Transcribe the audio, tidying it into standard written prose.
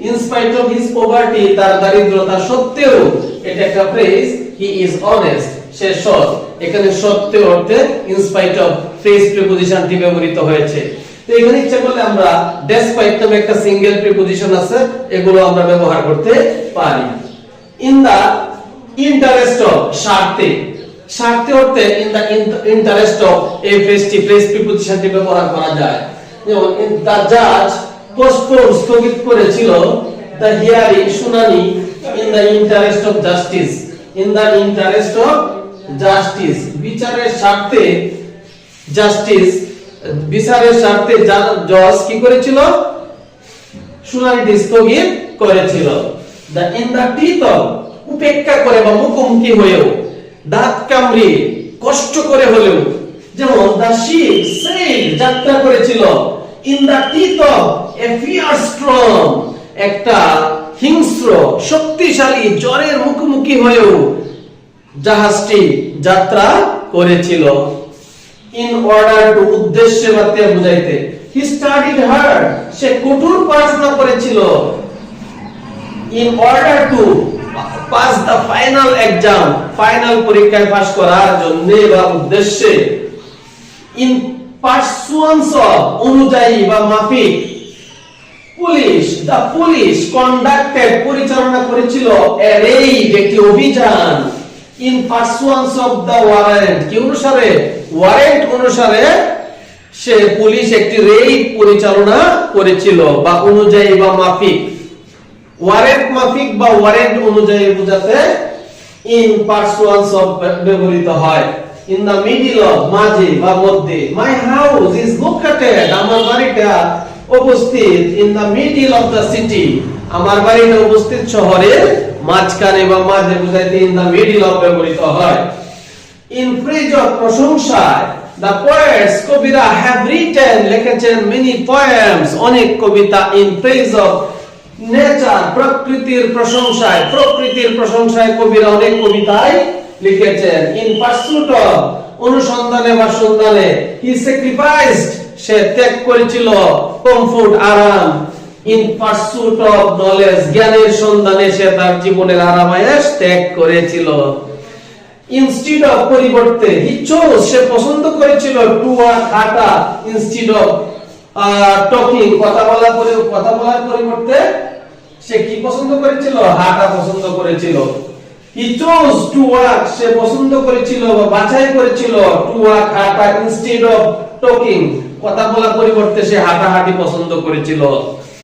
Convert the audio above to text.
in spite of his poverty, তার দারিদ্রতা সত্ত্বেও, এটা একটা ফ্রেজ, he is honest, সে সৎ। এখানে সত্ত্বেও অর্থে in spite of ফ্রেজ প্রিপজিশনটি ব্যবহৃত হয়েছে। তো এখানে ইচ্ছা করলে আমরা despite নামে একটা সিঙ্গেল প্রিপজিশন আছে, এগুলো আমরা ব্যবহার করতে পারি। in the interest of, স্বার্থে, স্বার্থে অর্থে in the interest of এই ফ্রেজটি, ফ্রেজ প্রিপজিশনটি ব্যবহার করা যায়। যেমন the judge postponed, স্থগিত করেছিল the hearing, শুনানি in the interest of justice, in the interest of justice, বিচারের স্বার্থে, justice বিচারের স্বার্থে জজ কি করেছিল, শুনানিটি স্থগিত করেছিল। the in the teeth of, উপেক্ষা করে বা মুখোমুখি হয়েও, দাঁত কামড়ে কষ্ট করে হলেও, যেমন the ship sailed, যাত্রা করেছিল in the teeth of a fierce storm, একটা হিংস্র শক্তিশালী জ্বরের মুখোমুখি হয়েও জাহাজটি যাত্রা করেছিল। in order to, উদ্দেশ্যে বাতে বুঝাইতে, he studied hard, সে কঠোর পড়াশোনা করেছিল in order to pass the final exam, final পরীক্ষায় পাস করার জন্য বা উদ্দেশ্যে। in pursuance of, অনুযায়ী বা মাফিক, পুলিশ, the police conducted, পরিচালনা করেছিল a raid, একটি অভিযান in pursuance of the warrant, কি অনুসারে, ওয়ারেন্ট অনুসারে সে পুলিশ একটি রেইড পরিচালনা করেছিল বা অনুযায়ী বা মাফিক। ওয়ারেন্ট মাফিক বা ওয়ারেন্ট অনুযায়ী বোঝাতে in pursuance of ব্যবহৃত হয়। in the middle of, মাঝে বা মধ্যে, my house is located, আমার বাড়িটা উপস্থিত in the middle of the city, আমার বাড়িটা উপস্থিত শহরের মাঝখানে বা মাঝে বোঝাইতে in the middle of ব্যবহৃত হয়। in praise of, প্রশংসায়, the poets, কবিরা have written, লিখেছেন many poems, অনেক কবিতা in praise of nature, প্রকৃতির প্রশংসায়, প্রকৃতির প্রশংসায় কবিরা অনেক কবিতায় লিখেছেন। in pursuit of, অনুসন্ধানে বা সন্ধানে, he sacrificed, সে ত্যাগ করেছিল comfort, আরাম in pursuit of knowledge, জ্ঞানের সন্ধানে সে তার জীবনের আরামায়েশ ত্যাগ করেছিল। instead of, পরিবর্তে, he chose, সে পছন্দ করেছিল to work, হাঁটা instead of talking, কথা বলার পরিবর্তে সে কি পছন্দ করেছিল, হাঁটা পছন্দ করেছিল। he chose to work, সে পছন্দ করেছিল বা বাছাই করেছিল to work, হাঁটা instead of talking, কথা বলার পরিবর্তে সে হাঁটাহাঁটি পছন্দ করেছিল।